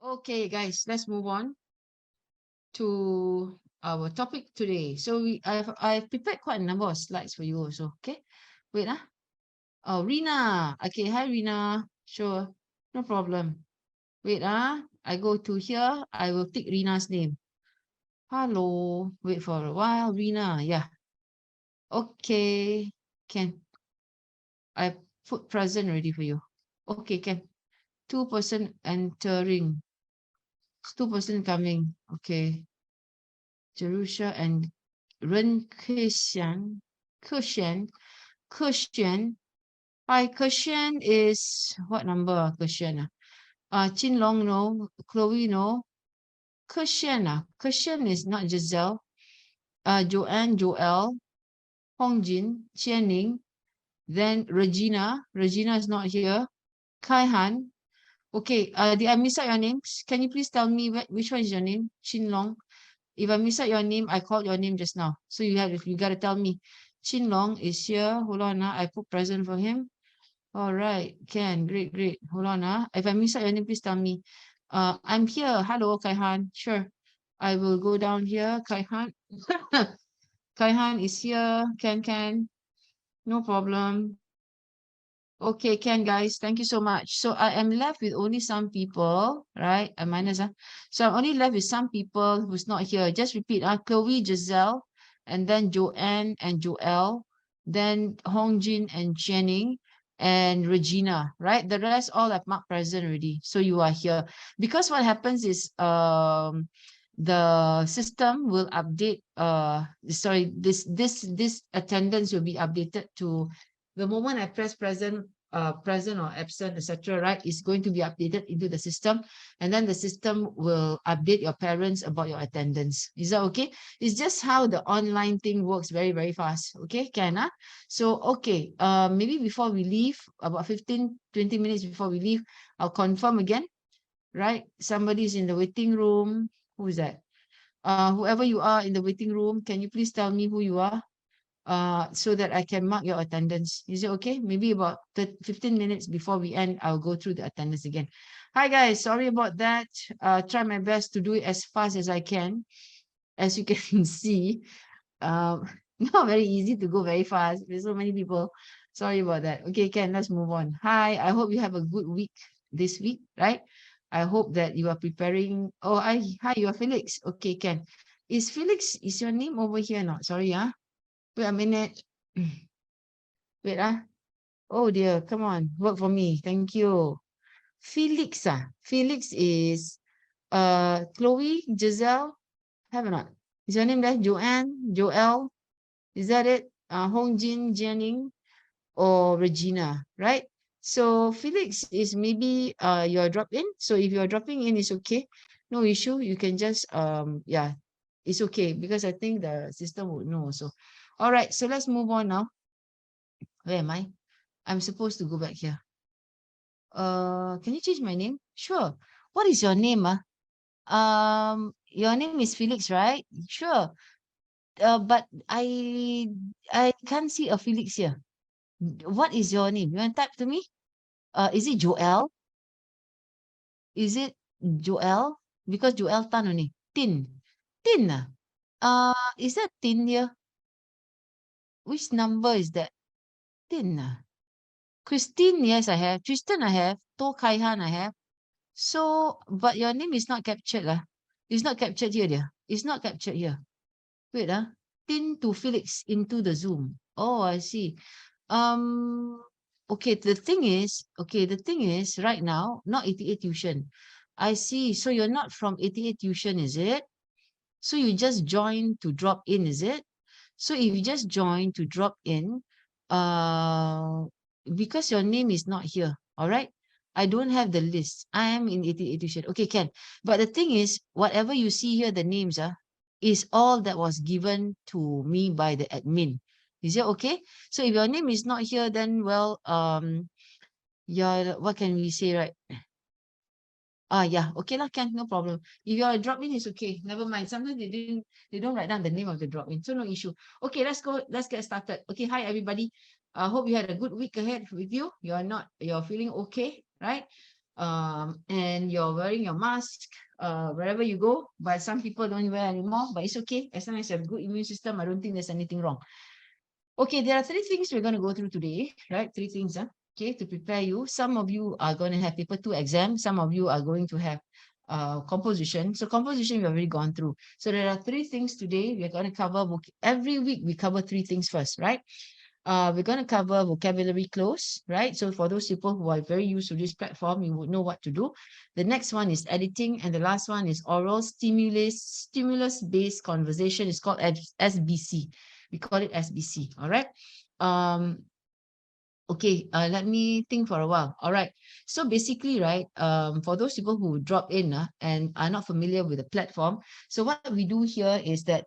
Okay, guys, let's move on to our topic today. So I've prepared quite a number of slides for you also. Okay, wait Oh, Rina. Okay, hi Rina. Sure, no problem. Wait I go to here. I will take Rina's name. Hello. Wait for a while, Rina. Yeah. Okay. Can I put present ready for you? Okay, can. Two-person entering. Two-person coming. Okay. Jerusha and Ren Kushan. Hi, Kushan is what number? Kushan. Chin Long no, Chloe no. Kushan is not Giselle. Joanne, Joel, Hongjin, Qianing. Then Regina. Regina is not here. Kai Han. Okay. Did I miss out your names? Can you please tell me which one is your name? Chin Long. If I miss out your name, I called your name just now. So you got to tell me. Chin Long is here. Hold on. I put present for him. All right. Ken, great. Hold on. If I miss out your name, please tell me. I'm here. Hello, Kaihan. Sure. I will go down here. Kaihan. Kaihan is here. Ken. No problem. Okay, Ken, guys, thank you so much. So I am left with only some people, right? A minus. So I'm only left with some people who's not here. Just repeat. Chloe, Giselle, and then Joanne and Joel, then Hongjin and Channing, and Regina, right? The rest all have marked present already. So you are here. Because what happens is the system will update sorry, this attendance will be updated to the moment I press present or absent, etc., right, is going to be updated into the system, and then the system will update your parents about your attendance. Is that okay? It's just how the online thing works, very fast. Okay, can so okay, maybe before we leave, about 15-20 minutes before we leave, I'll confirm again, right? Somebody's in the waiting room. Who is that? Whoever you are in the waiting room, can you please tell me who you are? So that I can mark your attendance. Is it okay? Maybe about 15 minutes before we end, I'll go through the attendance again. Hi guys, sorry about that. Try my best to do it as fast as I can. As you can see, not very easy to go very fast. There's so many people. Sorry about that. Okay, Ken, let's move on. Hi, I hope you have a good week this week, right? I hope that you are preparing. Oh, hi, you are Felix. Okay, Ken. Is your name over here not? Sorry, Wait a minute. Wait, Oh dear, come on. Work for me. Thank you. Felix, Felix is Chloe, Giselle. Have or not? Is your name there? Joanne, Joel? Is that it? Hongjin, Jianing, or Regina, right? So Felix is maybe you're drop in. So if you're dropping in, it's okay. No issue. You can just yeah, it's okay because I think the system would know also. All right, so let's move on now. Where am I? I'm supposed to go back here. Can you change my name? Sure. What is your name? Your name is Felix, right? Sure. But I can't see a Felix here. What is your name? You want to type to me? Is it Joel? Is it Joel? Because Joel Tan only. Tin. Tin. Is that Tin here? Which number is that? Tin. Christine, yes, I have. Tristan, I have. To Kaihan, I have. So, but your name is not captured. It's not captured here, dear. It's not captured here. Wait, Tin to Felix into the Zoom. Oh, I see. Okay, the thing is, right now, not 88 tuition. I see. So you're not from 88 tuition, is it? So you just joined to drop in, is it? So if you just joined to drop in, because your name is not here, all right? I don't have the list. I am in 88 tuition. Okay, Ken. But the thing is, whatever you see here, the names is all that was given to me by the admin. Is it okay? So if your name is not here, then well, yeah, what can we say, right? Yeah, okay lah, Ken, no problem. If you're a drop in, it's okay. Never mind. Sometimes they don't write down the name of the drop in, so no issue. Okay, let's go. Let's get started. Okay, hi everybody. I hope you had a good week ahead with you. You're feeling okay, right? and you're wearing your mask wherever you go, but some people don't wear anymore, but it's okay. As long as you have good immune system, I don't think there's anything wrong. Okay, there are 3 things we're going to go through today, right? 3 things, okay, to prepare you. Some of you are going to have paper 2 exam. Some of you are going to have composition. So composition, we've already gone through. So there are 3 things today. We're going to cover, every week we cover 3 things first, right? We're going to cover vocabulary close, right? So for those people who are very used to this platform, you would know what to do. The next one is editing, and the last one is oral stimulus-based conversation. It's called SBC. We call it SBC, all right? Okay, let me think for a while. All right. So basically, right, for those people who drop in and are not familiar with the platform, so what we do here is that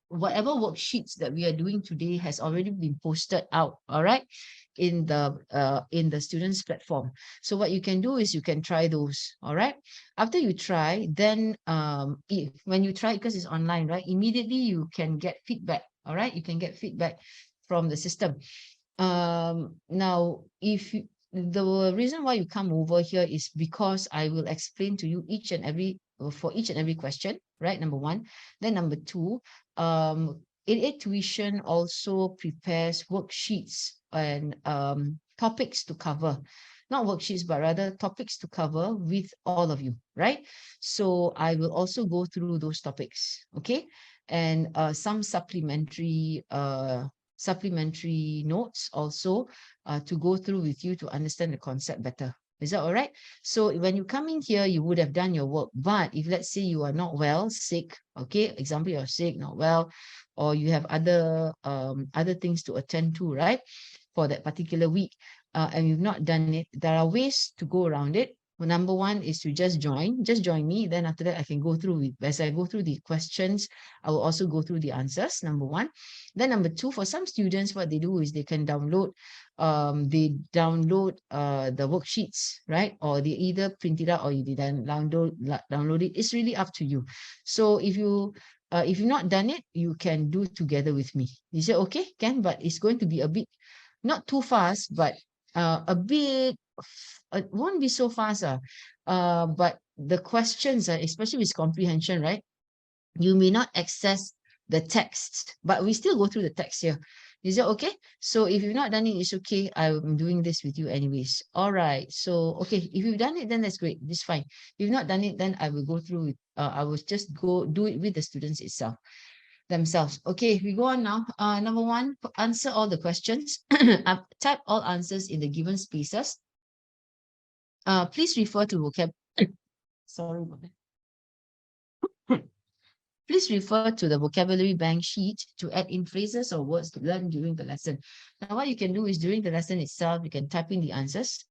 whatever worksheets that we are doing today has already been posted out, all right, in the students platform. So what you can do is you can try those, all right. After you try, then when you try, because it's online, right, immediately you can get feedback, all right. You can get feedback from the system. Now, the reason why you come over here is because I will explain to you for each and every question, right? Number 1. Then number 2, 88 Tuition also prepares worksheets and topics to cover. Not worksheets, but rather topics to cover with all of you, right? So I will also go through those topics, okay? And some supplementary notes also to go through with you to understand the concept better. Is that all right? So when you come in here, you would have done your work. But if let's say you are not well, sick, okay, example, you're sick, not well, or you have other things to attend to, right, for that particular week, and you've not done it, there are ways to go around it. Well, number 1 is to just join me. Then after that, I can go through as I go through the questions, I will also go through the answers, number 1. Then number 2, for some students, what they do is they can download the worksheets, right? Or they either print it out or you then download it. It's really up to you. So if you've not done it, you can do together with me. Is it okay? Can, but it's going to be a bit not too fast, but a bit, it won't be so fast. But the questions, especially with comprehension, right? You may not access the text, but we still go through the text here. Is it okay? So if you've not done it, it's okay. I'm doing this with you anyways. All right. So, okay. If you've done it, then that's great. It's fine. If you've not done it, then I will go through it. I will just go do it with the students themselves. Okay, we go on now. Number 1, answer all the questions. Type all answers in the given spaces. Please refer to vocab. Sorry about that. Please refer to the vocabulary bank sheet to add in phrases or words to learn during the lesson. Now, what you can do is during the lesson itself, you can type in the answers.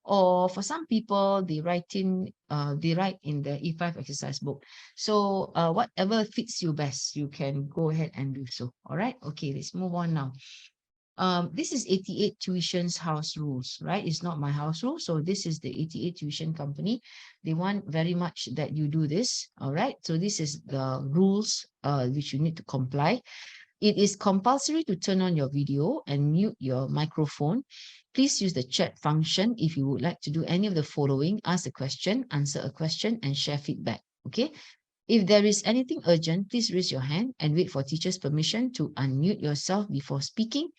Or for some people, they write in the E5 exercise book. So whatever fits you best, you can go ahead and do so. All right. Okay, let's move on now. This is 88 Tuition's house rules, right? It's not my house rule. So this is the 88 Tuition company. They want very much that you do this. All right. So this is the rules which you need to comply. It is compulsory to turn on your video and mute your microphone. Please use the chat function if you would like to do any of the following: ask a question, answer a question, and share feedback. Okay. If there is anything urgent, please raise your hand and wait for teacher's permission to unmute yourself before speaking.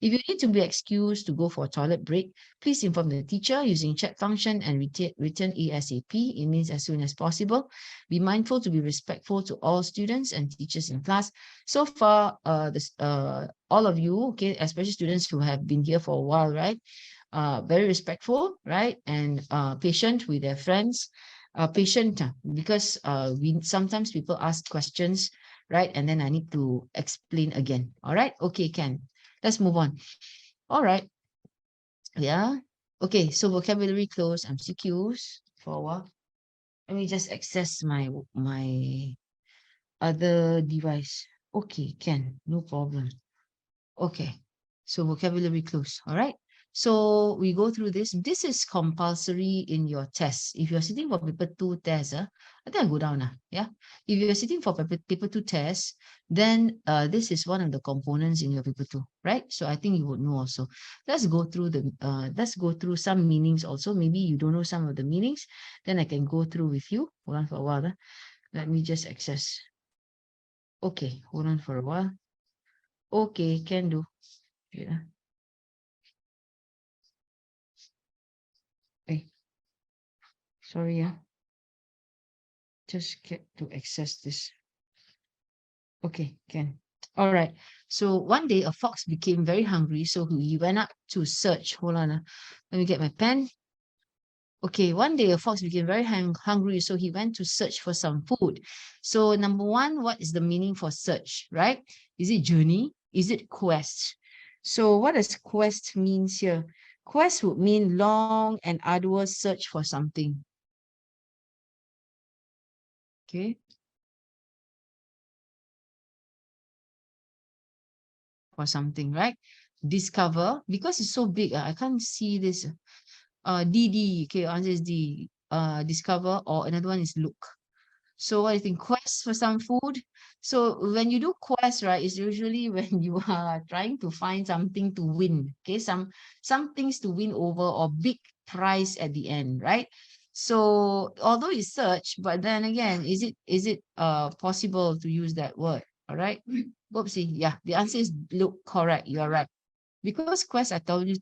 If you need to be excused to go for a toilet break, please inform the teacher using chat function and return ASAP. It means as soon as possible. Be mindful to be respectful to all students and teachers in class. So far, all of you, okay, especially students who have been here for a while, right? Very respectful, right? And patient with their friends. Patient because sometimes people ask questions, right? And then I need to explain again. All right. Okay, Ken. Let's move on. All right. Yeah. Okay. So vocabulary close, MCQs for a while. Let me just access my other device. Okay, can, no problem. Okay. So vocabulary close. All right. So we go through this. This is compulsory in your test. If you're sitting for paper 2 test, I think I go down now. Yeah. If you're sitting for paper 2 test, then this is one of the components in your paper 2, right? So I think you would know also. Let's go through some meanings also. Maybe you don't know some of the meanings. Then I can go through with you. Hold on for a while. Let me just access. Okay, hold on for a while. Okay, can do. Yeah. Hey, sorry, yeah. Just get to access this. Okay, can. All right. So one day a fox became very hungry, so he went up to search. Hold on. Let me get my pen. Okay, one day a fox became very hungry, so he went to search for some food. So number one, what is the meaning for search, right? Is it journey? Is it quest? So what does quest means here? Quest would mean long and arduous search for something. Okay. For something, right? Discover, because it's so big, I can't see this. DD, okay, answer is D. Discover, or another one is look. So what do you think? Quest for some food. So when you do quest, right, it's usually when you are trying to find something to win. Okay, some things to win over, or big prize at the end, right? So although it's search, but then again, is it possible to use that word? All right. Oopsie. Yeah, the answer is look. Correct. You are right. Because quest, I told you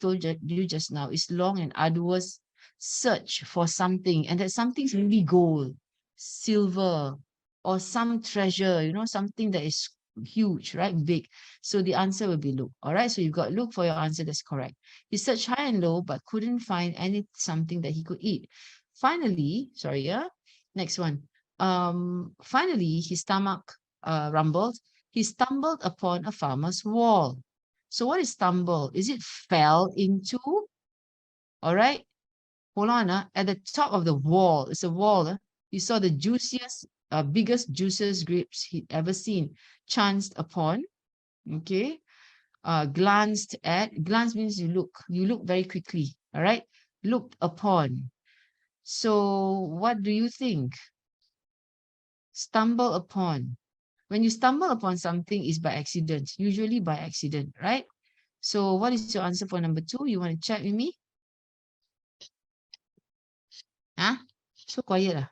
just now, is long and arduous search for something, and that something's maybe gold, silver, or some treasure, something that is huge, right? Big. So the answer will be look. All right. So you've got look for your answer. That's correct. He searched high and low, but couldn't find something that he could eat. Finally, sorry, yeah. Next one. Finally, his stomach rumbled. He stumbled upon a farmer's wall. So what is stumble? Is it fell into? All right. Hold on. At the top of the wall, it's a wall. You saw the juiciest, biggest, juiciest grapes he'd ever seen. Chanced upon. Okay. Glanced at. Glance means you look. You look very quickly. All right. Looked upon. So what do you think? Stumble upon. When you stumble upon something, is by accident. Usually by accident, right? So what is your answer for number 2? You want to check with me? Huh? So quiet.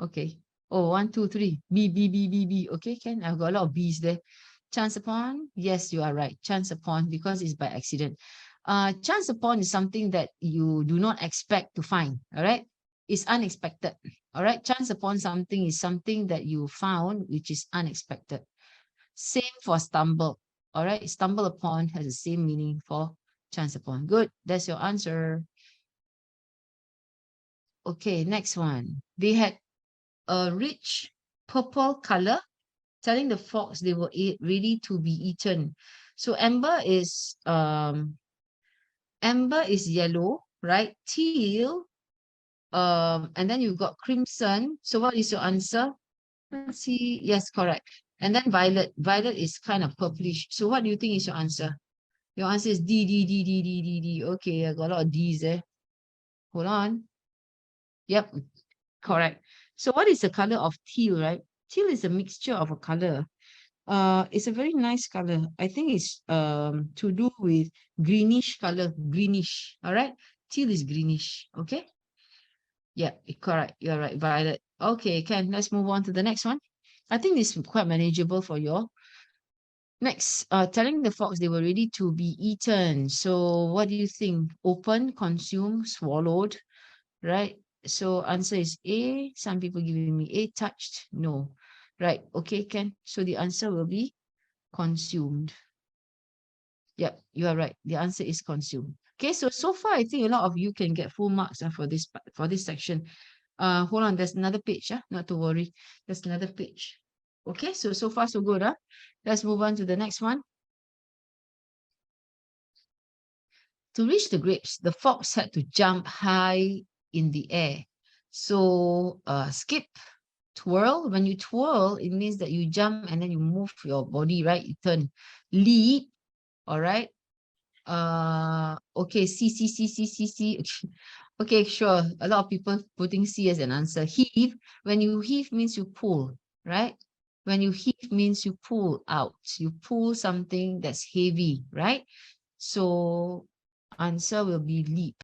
Okay. Oh, 1, 2, 3. B, B, B, B, B. Okay, Ken. I've got a lot of B's there. Chance upon? Yes, you are right. Chance upon, because it's by accident. Chance upon is something that you do not expect to find. All right. It's unexpected. All right. Chance upon something is something that you found, which is unexpected. Same for stumble. All right. Stumble upon has the same meaning for chance upon. Good. That's your answer. Okay, next one. They had a rich purple color, telling the fox they were ready to be eaten. So amber is yellow, right? Teal, and then you've got crimson. So what is your answer? Let's see. Yes, correct. And then violet. Violet is kind of purplish. So what do you think is your answer? Your answer is D, D, D, D, D, D, D. Okay, I got a lot of D's there. Hold on. Yep, correct. So what is the color of teal, right? Teal is a mixture of a color. It's a very nice color. I think it's to do with greenish color, greenish. All right. Teal is greenish. Okay. Yeah, correct. You're right. Violet. Okay, Ken, let's move on to the next one. I think this is quite manageable for you all. Next, telling the fox they were ready to be eaten. So what do you think? Open, consume, swallowed, right? So answer is A. Some people giving me A, touched. No. Right. Okay, Ken. So the answer will be consumed. Yep, you are right. The answer is consumed. Okay, so far I think a lot of you can get full marks for this section. Hold on, there's another page. Not to worry. There's another page. Okay, so far so good. Let's move on to the next one. To reach the grapes, the fox had to jump high in the air. So skip, twirl. When you twirl, it means that you jump and then you move your body, right? You turn. Leap, all right? Okay, C. Okay, sure. A lot of people putting C as an answer. Heave, when you heave means you pull, right? When you heave means you pull out. You pull something that's heavy, right? So answer will be leap.